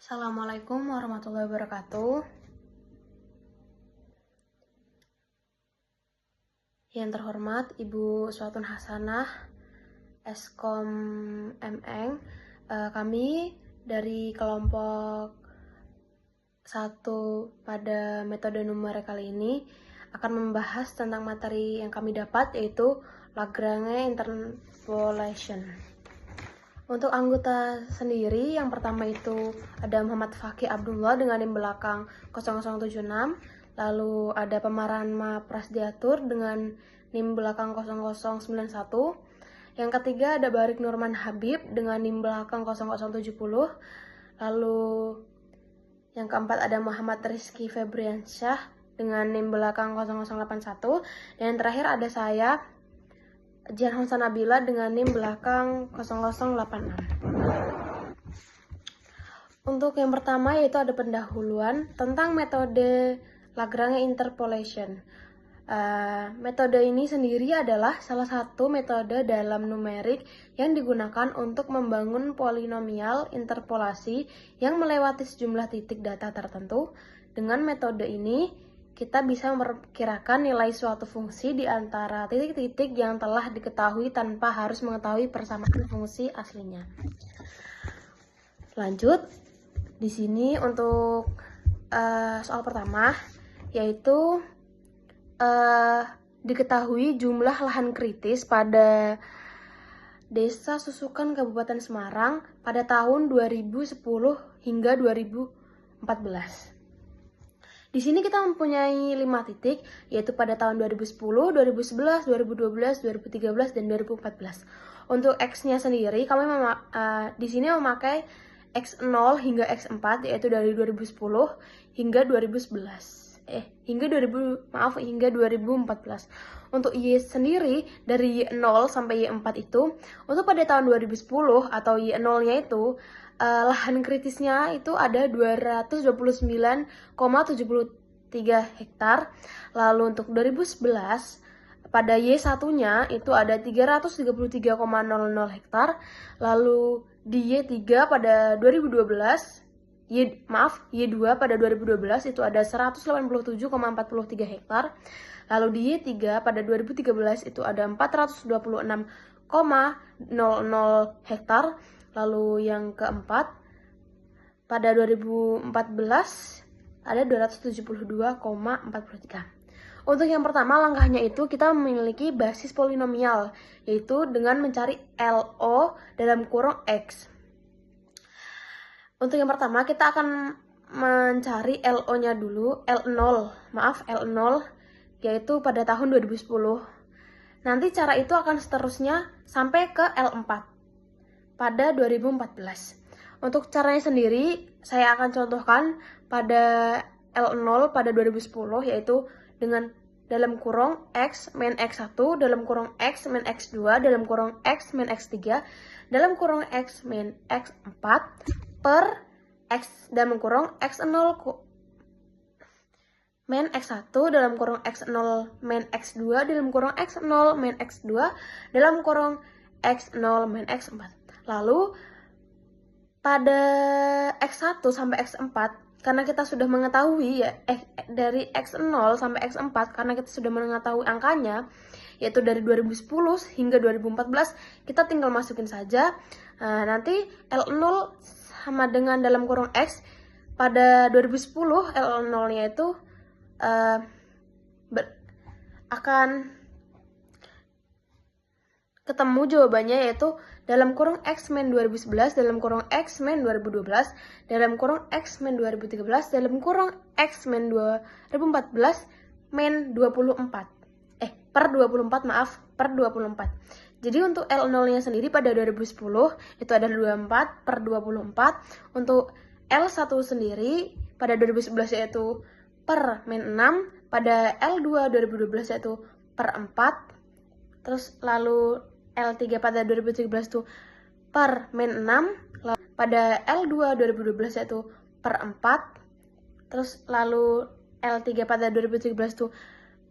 Assalamualaikum warahmatullahi wabarakatuh. Yang terhormat Ibu Uswatun Hasanah, Eskom MN. Kami dari kelompok 1 pada metode numerik kali ini akan membahas tentang materi yang kami dapat, yaitu Lagrange interpolation. Untuk anggota sendiri, yang pertama itu ada Muhammad Fakih Abdullah dengan NIM belakang 0076, lalu ada Pamarama Prasdiatur dengan NIM belakang 0091. Yang ketiga ada Barik Nurman Habib dengan NIM belakang 0070, lalu yang keempat ada Muhammad Rizky Febriansyah dengan NIM belakang 0081, dan yang terakhir ada saya, Jihan Hamsa Nabila dengan NIM belakang 0086. Untuk yang pertama yaitu ada pendahuluan tentang metode Lagrange interpolation. Metode ini sendiri adalah salah satu metode dalam numerik yang digunakan untuk membangun polinomial interpolasi yang melewati sejumlah titik data tertentu. Dengan metode ini kita bisa memperkirakan nilai suatu fungsi di antara titik-titik yang telah diketahui tanpa harus mengetahui persamaan fungsi aslinya. Lanjut, di sini untuk soal pertama, yaitu diketahui jumlah lahan kritis pada Desa Susukan Kabupaten Semarang pada tahun 2010 hingga 2014. Di sini kita mempunyai 5 titik, yaitu pada tahun 2010, 2011, 2012, 2013, dan 2014. Untuk X-nya sendiri, kami di sini memakai X0 hingga X4, yaitu dari 2010 hingga 2011. Hingga 2014. Untuk Y sendiri, dari Y0 sampai Y4 itu, untuk pada tahun 2010 atau Y0-nya itu, lahan kritisnya itu ada 229,73 hektar. Lalu untuk 2011 pada Y1-nya itu ada 333,00 hektar. Lalu di Y3 pada 2012, Y2 pada 2012 itu ada 187,43 hektar. Lalu di Y3 pada 2013 itu ada 426,00 hektar. Lalu yang keempat, pada 2014 ada 272,43. Untuk yang pertama, langkahnya itu kita memiliki basis polinomial, yaitu dengan mencari LO dalam kurung X. Untuk yang pertama, kita akan mencari LO-nya dulu, L0, yaitu pada tahun 2010. Nanti cara itu akan seterusnya sampai ke L4. Pada 2014. Untuk caranya sendiri, saya akan contohkan pada L0 pada 2010, yaitu dengan dalam kurung X min X1, dalam kurung X min X2, dalam kurung X min X3, dalam kurung X min X4, per X dalam kurung X0 min X1, dalam kurung X0 min X2, dalam kurung X0 min X2, dalam kurung X0 min X4. Lalu pada X1 sampai X4, karena kita sudah mengetahui dari X0 sampai X4, karena kita sudah mengetahui angkanya, yaitu dari 2010 hingga 2014, kita tinggal masukin saja. Nanti L0 sama dengan dalam kurung X pada 2010, L0-nya itu akan ketemu jawabannya, yaitu dalam kurung X min 2011, dalam kurung X min 2012, dalam kurung X min 2013, dalam kurung X min 2014, min 24. Per 24. Jadi untuk L0-nya sendiri pada 2010 itu ada 24 per 24. Untuk L1 sendiri pada 2011 yaitu per min 6, pada L2 2012 yaitu per 4. Terus lalu L3 pada 2013 itu per min 6, lalu pada L2 2012 yaitu per 4, terus lalu L3 pada 2013 itu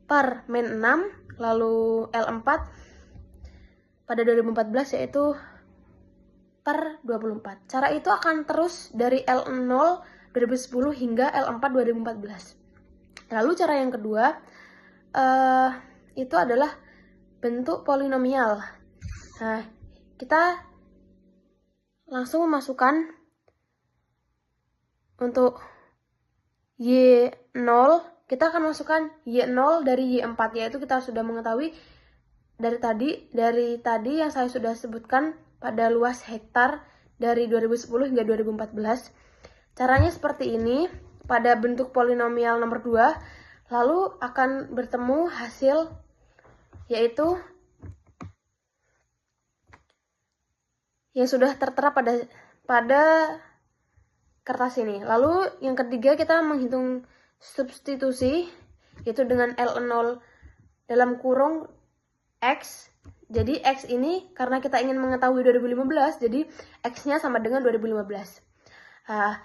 per min 6, lalu L4 pada 2014 yaitu per 24. Cara itu akan terus dari L0 2010 hingga L4 2014. Lalu cara yang kedua itu adalah bentuk polinomial. Nah, kita langsung memasukkan untuk Y0, kita akan masukkan Y0 dari Y4, yaitu kita sudah mengetahui dari tadi yang saya sudah sebutkan pada luas hektar dari 2010 hingga 2014. Caranya seperti ini pada bentuk polinomial nomor 2, lalu akan bertemu hasil yaitu yang sudah tertera pada kertas ini. Lalu yang ketiga kita menghitung substitusi yaitu dengan L0 dalam kurung X. Jadi X ini karena kita ingin mengetahui 2015, jadi X-nya sama dengan 2015. Nah,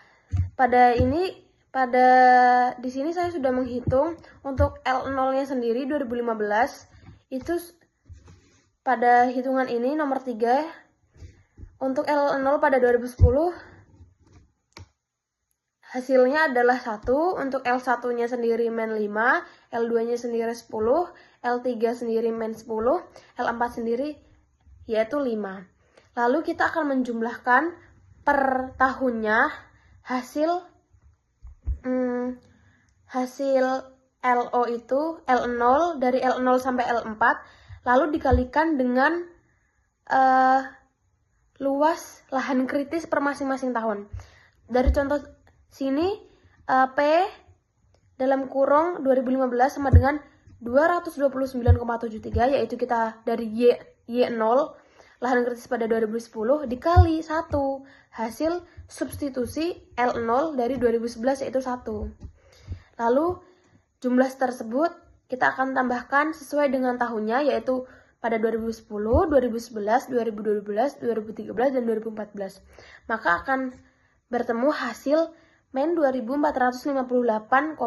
di sini saya sudah menghitung untuk L0-nya sendiri 2015. Itu pada hitungan ini nomor 3. Untuk L0 pada 2010 hasilnya adalah 1, untuk L1-nya sendiri min 5, L2-nya sendiri 10, L3 sendiri min 10, L4 sendiri yaitu 5. Lalu kita akan menjumlahkan per tahunnya hasil LO itu L0 dari L0 sampai L4 lalu dikalikan dengan luas lahan kritis per masing-masing tahun. Dari contoh sini P dalam kurung 2015 sama dengan 229,73, yaitu kita dari Y0 lahan kritis pada 2010 dikali 1 hasil substitusi L0 dari 2011 yaitu 1. Lalu jumlah tersebut kita akan tambahkan sesuai dengan tahunnya yaitu pada 2010, 2011, 2012, 2013, dan 2014. Maka akan bertemu hasil min 2458,82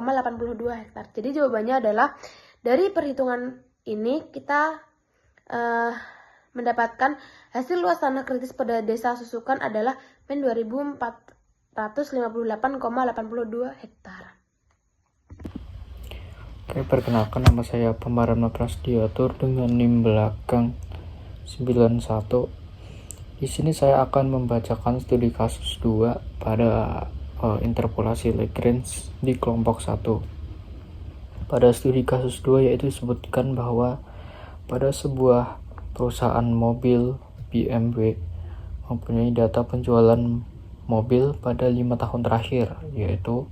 hektar. Jadi jawabannya adalah dari perhitungan ini kita mendapatkan hasil luas tanah kritis pada desa Susukan adalah min 2458,82 hektar. Oke, perkenalkan nama saya Pemarana Prasdiatur dengan NIM belakang 91. Di sini saya akan membacakan studi kasus 2 pada interpolasi Lagrange di kelompok 1. Pada studi kasus 2 yaitu disebutkan bahwa pada sebuah perusahaan mobil BMW mempunyai data penjualan mobil pada 5 tahun terakhir, yaitu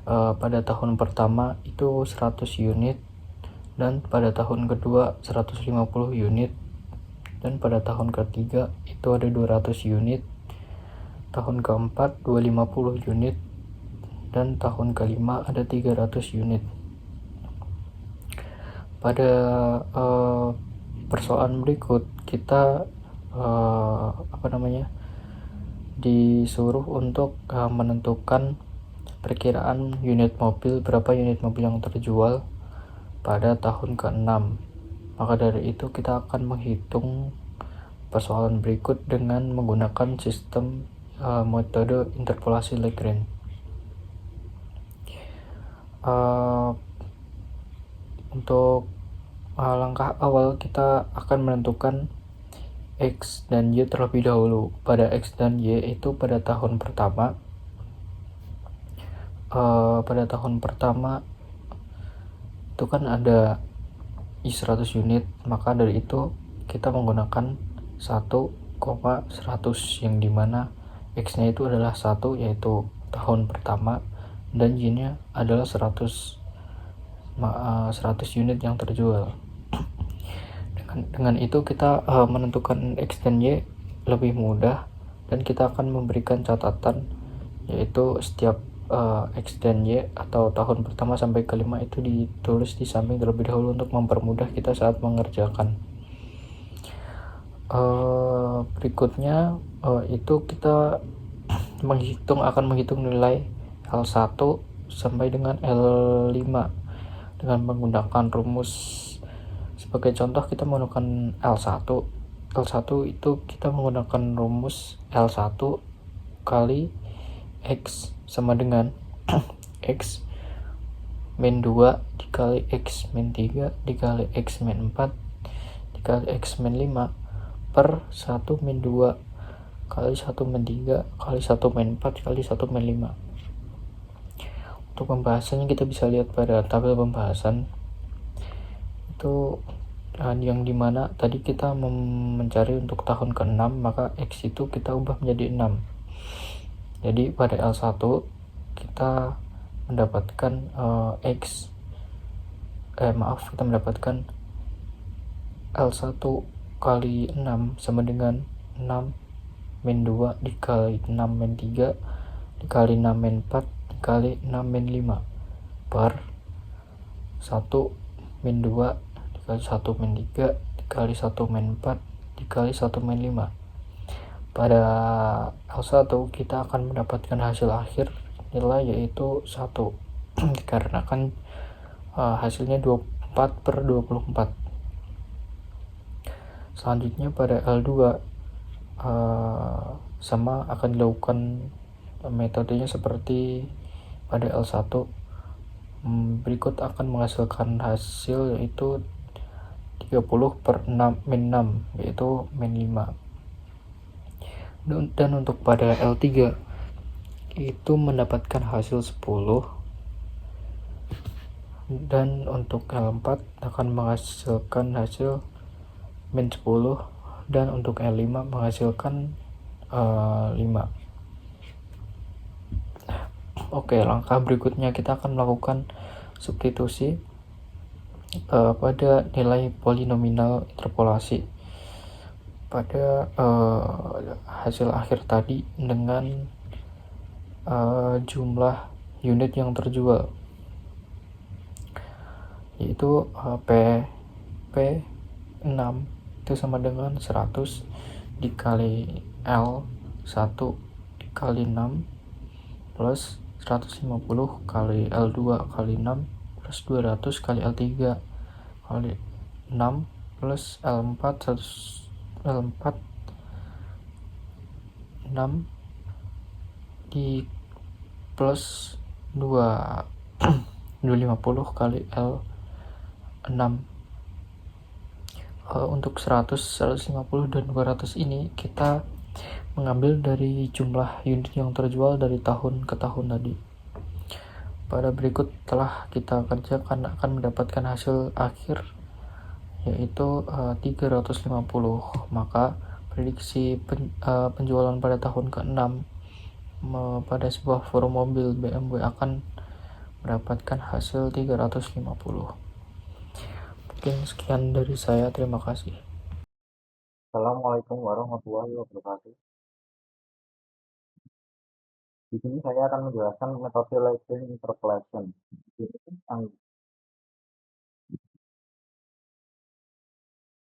pada tahun pertama itu 100 unit, dan pada tahun kedua 150 unit, dan pada tahun ketiga itu ada 200 unit, tahun keempat 250 unit, dan tahun kelima ada 300 unit. Pada persoalan berikut kita disuruh untuk menentukan perkiraan unit mobil, berapa unit mobil yang terjual pada tahun ke-6. Maka dari itu kita akan menghitung persoalan berikut dengan menggunakan sistem metode interpolasi Lagrange. Untuk langkah awal kita akan menentukan X dan Y terlebih dahulu. Pada X dan Y itu pada tahun pertama itu kan ada 100 unit, maka dari itu kita menggunakan 1,100 yang dimana X-nya itu adalah 1 yaitu tahun pertama, dan Y-nya adalah 100 unit yang terjual. Dengan itu kita menentukan X dan Y lebih mudah, dan kita akan memberikan catatan yaitu setiap X dan Y atau tahun pertama sampai kelima itu ditulis di samping terlebih dahulu untuk mempermudah kita saat mengerjakan. Berikutnya itu kita akan menghitung nilai L1 sampai dengan L5 dengan menggunakan rumus. Sebagai contoh kita menggunakan L1 L1 itu kita menggunakan rumus L1 kali X sama dengan X min 2 dikali X min 3 dikali X min 4 dikali X min 5 per 1 min 2 kali 1 min 3 kali 1 min 4 kali 1 min 5. Untuk pembahasannya kita bisa lihat pada tabel pembahasan itu yang dimana tadi kita mencari untuk tahun ke-6, maka X itu kita ubah menjadi 6. Jadi pada L1 kita mendapatkan kita mendapatkan L1 kali 6 sama dengan 6 min 2 dikali 6 min 3 dikali 6 min 4 dikali 6 min 5 per 1 min 2 dikali 1 min 3 dikali 1 min 4 dikali 1 min 5. Pada L1 kita akan mendapatkan hasil akhir nilai yaitu 1 dikarenakan hasilnya 24 per 24. Selanjutnya pada L2 sama akan dilakukan metodenya seperti pada L1. Berikut akan menghasilkan hasil yaitu 30 per 6 min 6 yaitu min 5. Dan untuk pada L3 itu mendapatkan hasil 10, dan untuk L4 akan menghasilkan hasil min 10, dan untuk L5 menghasilkan 5. Oke, langkah berikutnya kita akan melakukan substitusi pada nilai polinominal interpolasi pada hasil akhir tadi dengan jumlah unit yang terjual, yaitu P6 itu sama dengan 100 dikali L1 dikali 6 plus 150 kali L2 kali 6 plus 200 kali L3 kali 6 plus L4 6 di plus 250 kali L6. Untuk 100, 150 dan 200 ini kita mengambil dari jumlah unit yang terjual dari tahun ke tahun tadi. Pada berikut telah kita kerjakan akan mendapatkan hasil akhir yaitu 350. Maka prediksi penjualan pada tahun ke-6 pada sebuah forum mobil BMW akan mendapatkan hasil 350. Mungkin sekian dari saya, terima kasih. Assalamualaikum warahmatullahi wabarakatuh. Di sini saya akan menjelaskan metode labeling interpolation.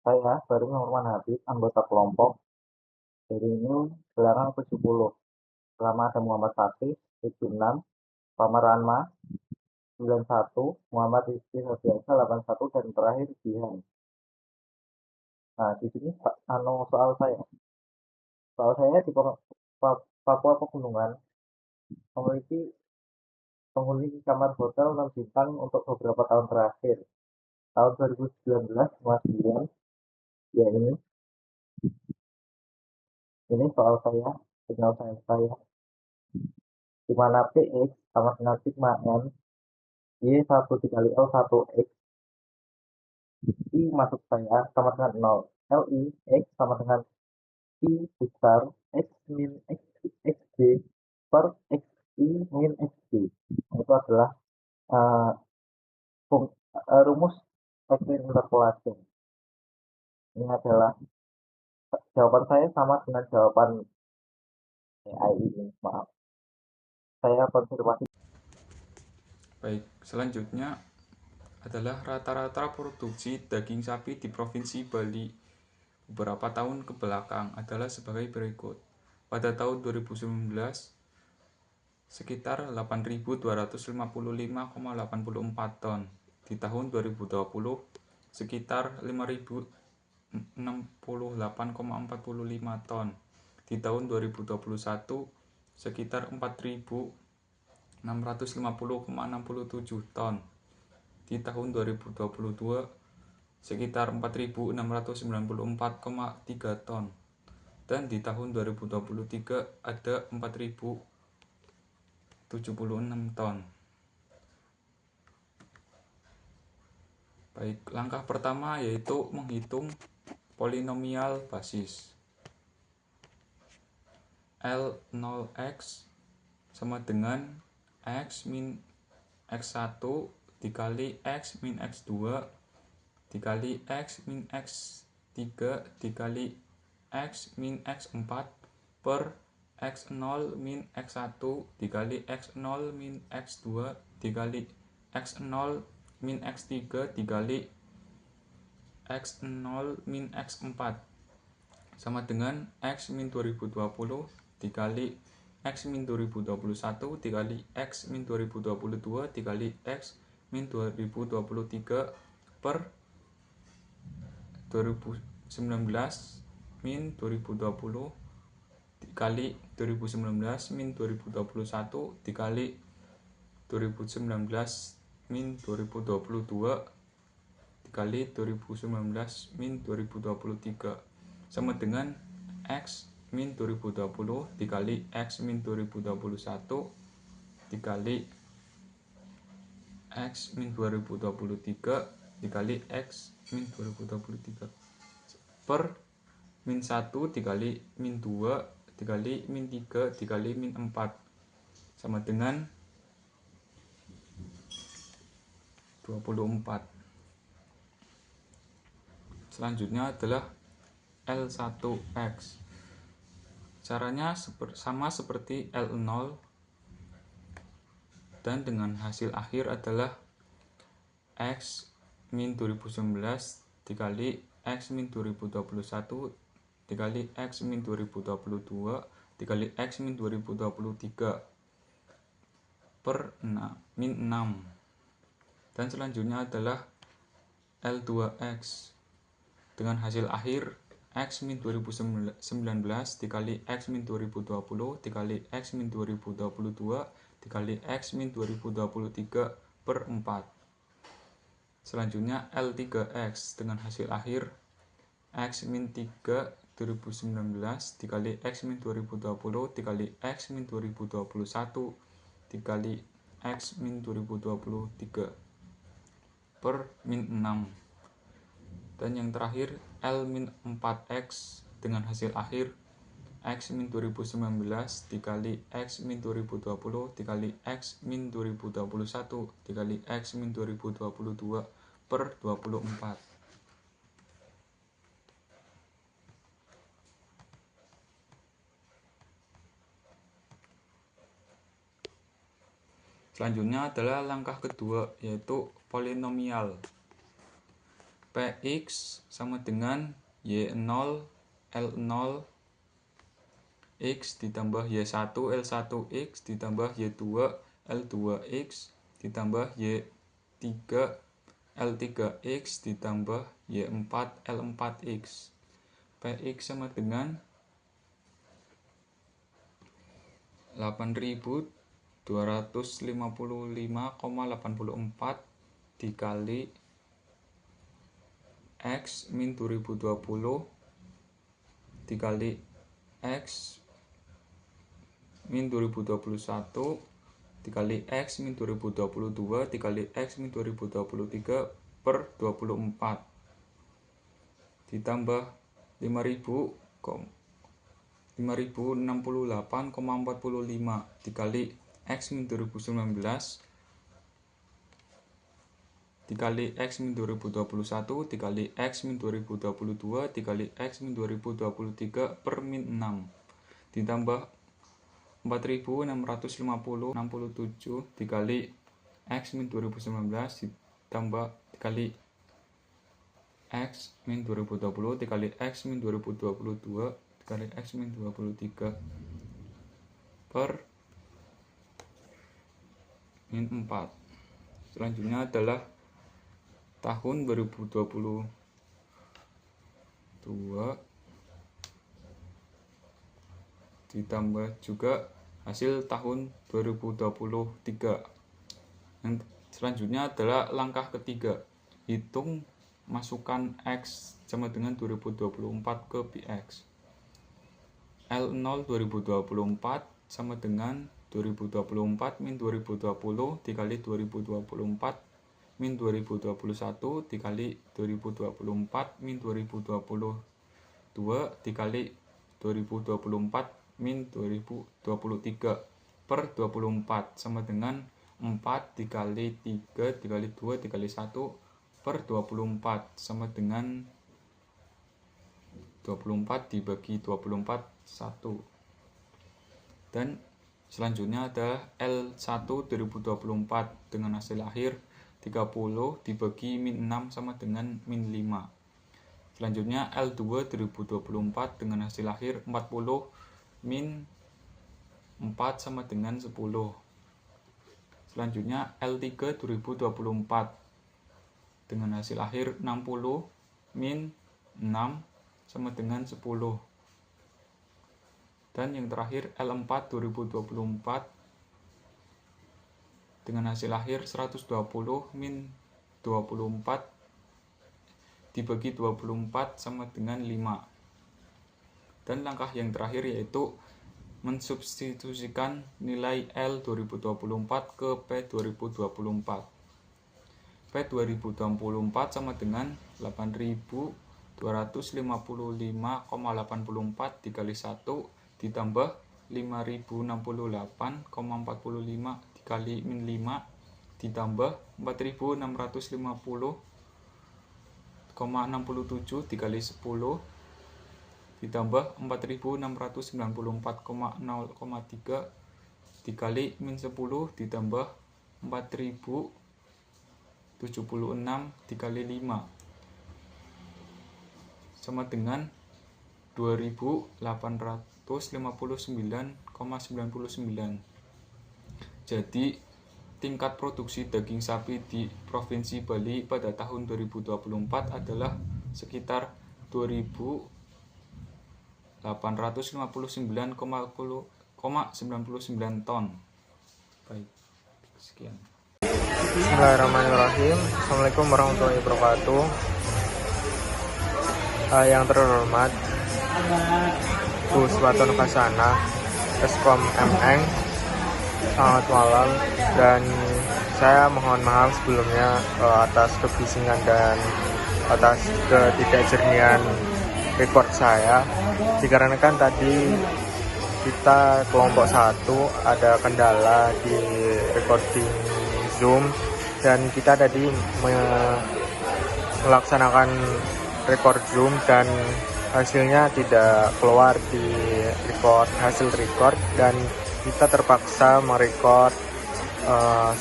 Saya Baru Nurman Habib, anggota kelompok dari ini Bilangan 70. Pertama ada Muhammad Fatih 76, Muhammad Ranma 91, Muhammad Rizky Hadiasa 81, dan terakhir Jihan. Nah, di sini soal saya. Soal saya di Papua Pegunungan memiliki penghuni kamar hotel 6 bintang untuk beberapa tahun terakhir. Tahun 2019 kemudian ya ini soal saya, penyelesaian saya, di mana PX sama dengan sigma N Y1 dikali L1 X I masuk saya sama dengan 0, LI X sama dengan I besar X min XD per XI min XD. Itu adalah rumus labeling interpolation. Ini adalah jawaban saya sama dengan jawaban AI ini, maaf. Saya konfirmasi. Baik, selanjutnya adalah rata-rata produksi daging sapi di Provinsi Bali beberapa tahun ke belakang adalah sebagai berikut. Pada tahun 2019, sekitar 8.255,84 ton. Di tahun 2020, sekitar 5.000 68,45 ton. Di tahun 2021 sekitar 4.650,67 ton. Di tahun 2022 sekitar 4.694,3 ton. Dan di tahun 2023 ada 4.076 ton. Baik, langkah pertama yaitu menghitung polinomial basis. L0x sama dengan x min x1 dikali x min x2 dikali x min x3 dikali x min x4 per x0 min x1 dikali x0 min x2 dikali x0 min x3 dikali x0 min x4 sama dengan x min 2020 dikali x min 2021 dikali x min 2022 dikali x min 2023 per 2019 min 2020 dikali 2019 min 2021 dikali 2019 min 2022 dikali 2019 min 2023 sama dengan x min 2020 dikali x min 2021 dikali x min 2023 dikali x min 2023 per min 1 dikali min 2 dikali min 3 dikali min 4 sama dengan 24. Selanjutnya adalah L1x. Caranya sama seperti L0 dan dengan hasil akhir adalah x min 2019 dikali x min 2021 dikali x min 2022 dikali x min 2023 per min 6. Dan selanjutnya adalah L2x dengan hasil akhir x min 2019 dikali x min 2020 dikali x min 2022 dikali x min 2023 per 4. Selanjutnya L3x dengan hasil akhir x min 3 2019 dikali x min 2020 dikali x min 2021 dikali x min 2023 per min 6. Dan yang terakhir L min 4x dengan hasil akhir x min 2019 dikali x min 2020 dikali x min 2021 dikali x min 2022 per 24. Selanjutnya adalah langkah kedua yaitu polinomial. Px sama dengan y0 L0 x ditambah y1 L1x ditambah y2 L2x ditambah y3 L3x ditambah y4 L4x. Px sama dengan 8.255,84 dikali x min 2020 dikali x min 2021 dikali x min 2022 dikali x min 2023 per 24 ditambah 5.068,45 dikali x min 2019 dikali x min 2021 dikali x min 2022 dikali x min 2023 per min 6 ditambah 4.650,67 dikali x min 2019 ditambah dikali x min 2020 dikali x min 2022 dikali x min 23 per min 4. Selanjutnya adalah tahun 2020 ditambah juga hasil tahun 2023. Yang selanjutnya adalah langkah ketiga, hitung masukkan X sama dengan 2024 ke PX. L0 2024 sama dengan 2024 min 2020 dikali 2024 min 2021 dikali 2024 min 2022 dikali 2024 min 2023 per 24 sama dengan 4 dikali 3 dikali 2 dikali 1 per 24 sama dengan 24 dibagi 24 1. Dan selanjutnya adalah L1 2024 dengan hasil akhir 30 dibagi min 6 sama dengan min 5. Selanjutnya L2 2024 dengan hasil akhir 40 min 4 sama dengan 10. Selanjutnya L3 2024 dengan hasil akhir 60 min 6 sama dengan 10. Dan yang terakhir L4 2024 dengan hasil akhir 120 min 24 dibagi 24 sama dengan 5. Dan langkah yang terakhir yaitu mensubstitusikan nilai L 2024 ke P 2024. P 2024 sama dengan 8.255,84 dikali 1 ditambah 5.068,45 dikali min 5 ditambah 4.650,67 dikali 10 ditambah 4.694,0,3 dikali min 10 ditambah 4.076 dikali 5 sama dengan 2.859,99. Jadi tingkat produksi daging sapi di Provinsi Bali pada tahun 2024 adalah sekitar 2.859,99 ton. Baik, sekian. Bismillahirrahmanirrahim. Assalamualaikum warahmatullahi wabarakatuh. Yang terhormat Bu Swaton Kasana, Eskom MN, selamat malam. Dan saya mohon maaf sebelumnya atas kebisingan dan atas ketidakjernihan record saya, dikarenakan tadi kita kelompok 1 ada kendala di recording Zoom dan kita tadi melaksanakan record Zoom dan hasilnya tidak keluar di hasil record dan kita terpaksa merecord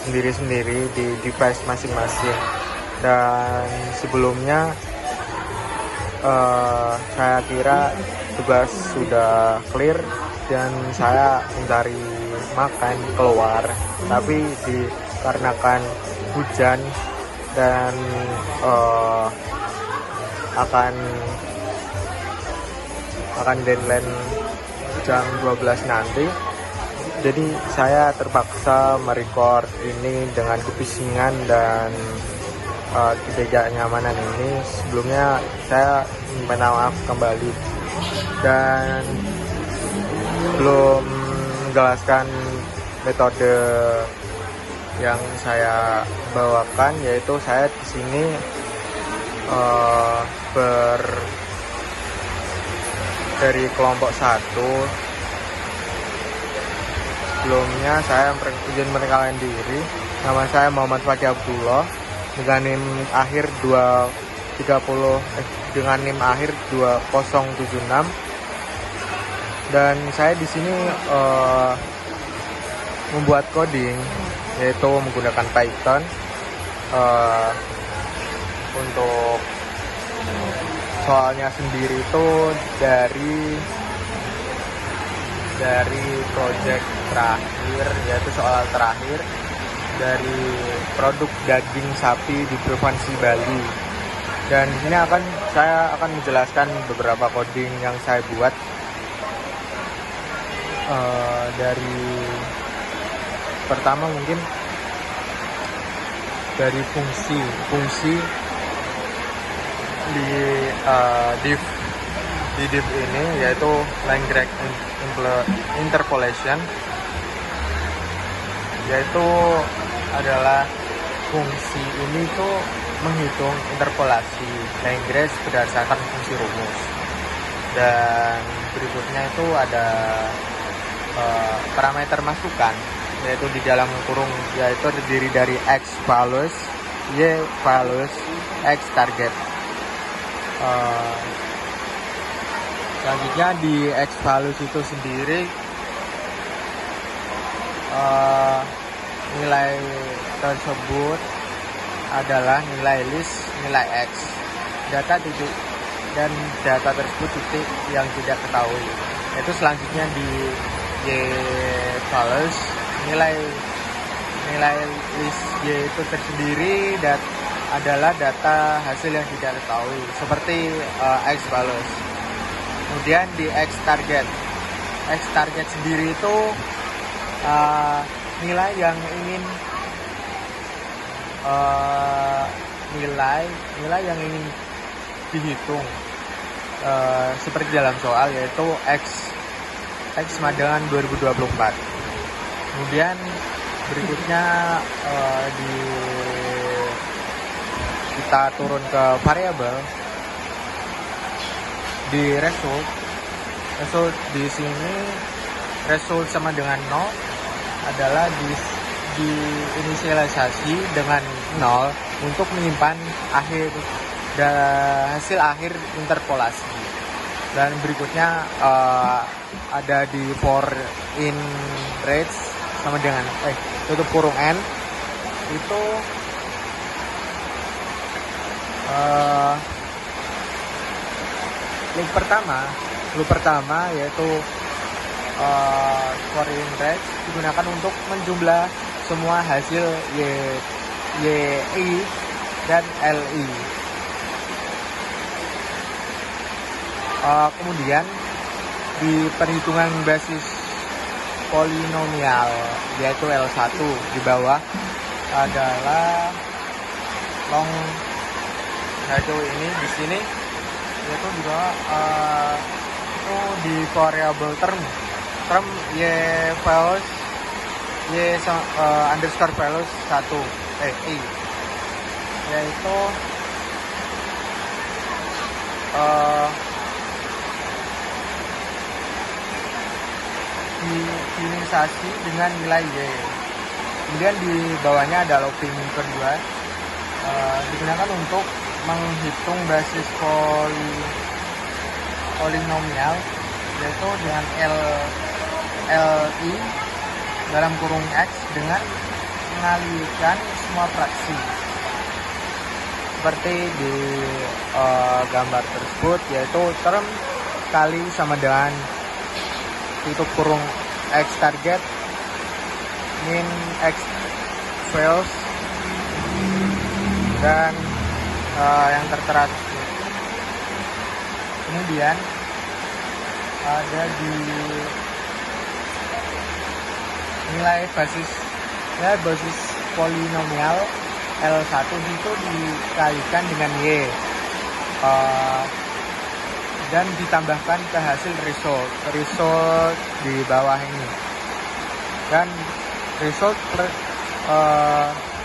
sendiri-sendiri di device masing-masing. Dan sebelumnya saya kira tugas sudah clear dan saya mencari makan keluar, tapi dikarenakan hujan dan akan deadline jam 12 nanti, jadi saya terpaksa merecord ini dengan kebisingan dan ketidaknyamanan ini. Sebelumnya saya minta maaf kembali dan belum menjelaskan metode yang saya bawakan, yaitu saya di sini dari kelompok 1. Sebelumnya saya izin memperkenalkan diri. Nama saya Muhammad Fakih Abdullah dengan NIM akhir 2076 dan saya di sini membuat coding, yaitu menggunakan Python untuk soalnya sendiri itu dari project terakhir, yaitu soal terakhir dari produk daging sapi di Provinsi Bali. Dan di sini saya akan menjelaskan beberapa coding yang saya buat dari pertama mungkin dari fungsi di div ini, yaitu line break interpolation, yaitu adalah fungsi ini tuh menghitung interpolasi Lagrange berdasarkan fungsi rumus. Dan berikutnya itu ada parameter masukan, yaitu di dalam kurung, yaitu terdiri dari x values, y values, x target. Selanjutnya di x values itu sendiri nilai tersebut adalah nilai list nilai x, data titik, dan data tersebut titik yang tidak ketahui. Itu selanjutnya di y values, nilai list y itu tersendiri dan adalah data hasil yang tidak ketahui seperti x values. Kemudian di x target sendiri itu nilai yang ingin nilai yang ingin dihitung seperti dalam soal, yaitu x sama dengan 2024. Kemudian berikutnya kita turun ke variabel di result di sini. Result sama dengan 0 adalah di inisialisasi dengan 0 untuk menyimpan hasil akhir interpolasi. Dan berikutnya ada di for in range sama dengan tutup kurung n, itu loop pertama yaitu for in range digunakan untuk menjumlah semua hasil y dan li. Kemudian di perhitungan basis polinomial, yaitu L1 di bawah adalah long, yaitu ini di sini, yaitu di bawah itu di variable term y values underscore values 1 i, yaitu diinisialisasi dengan nilai y. Kemudian di bawahnya ada looping kedua, digunakan untuk menghitung basis polinomial, yaitu dengan li dalam kurung x dengan mengalihkan semua fraksi seperti di gambar tersebut, yaitu term kali sama dengan tutup kurung x target min x values dan yang tertera. Kemudian ada di nilai basis polinomial L1 itu dikalikan dengan y dan ditambahkan ke hasil result di bawah ini, dan result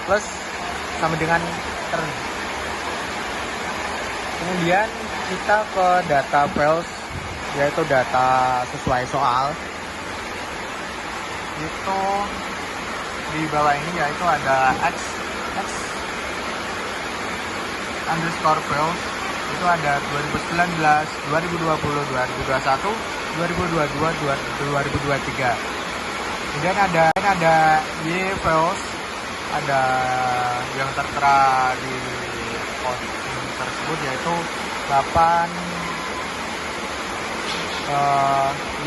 plus sama dengan term. Kemudian kita ke data files, yaitu data sesuai soal. Itu di bawah ini, yaitu ada x underscore files, itu ada 2019, 2020, 2021, 2022, 2023. Kemudian ada y files, ada yang tertera di posting tersebut, yaitu 8,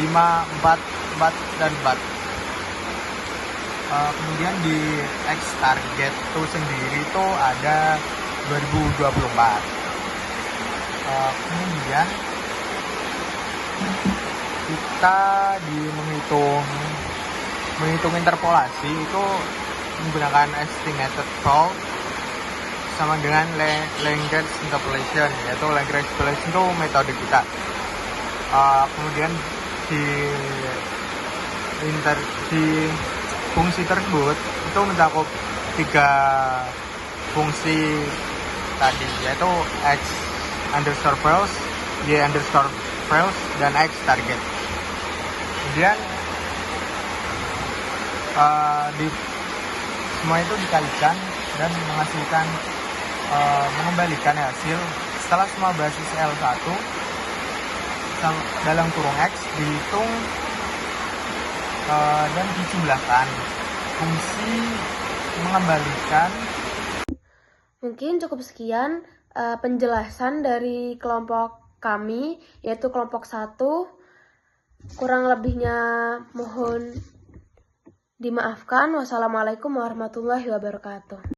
5, 4, dan 4. Kemudian di X target itu sendiri itu ada 2024. Kemudian kita menghitung interpolasi itu menggunakan estimated fold sama dengan language interpolation, yaitu language interpolation itu metode kita. Kemudian di fungsi tersebut itu mencakup 3 fungsi tadi, yaitu x underscore values, y underscore values, dan x target. Kemudian semua itu dikalikan dan menghasilkan mengembalikan hasil setelah semua basis L1 dalam kurung X dihitung dan dijumlahkan. Fungsi mengembalikan. Mungkin cukup sekian penjelasan dari kelompok kami, yaitu kelompok 1. Kurang lebihnya mohon dimaafkan. Wassalamualaikum warahmatullahi wabarakatuh.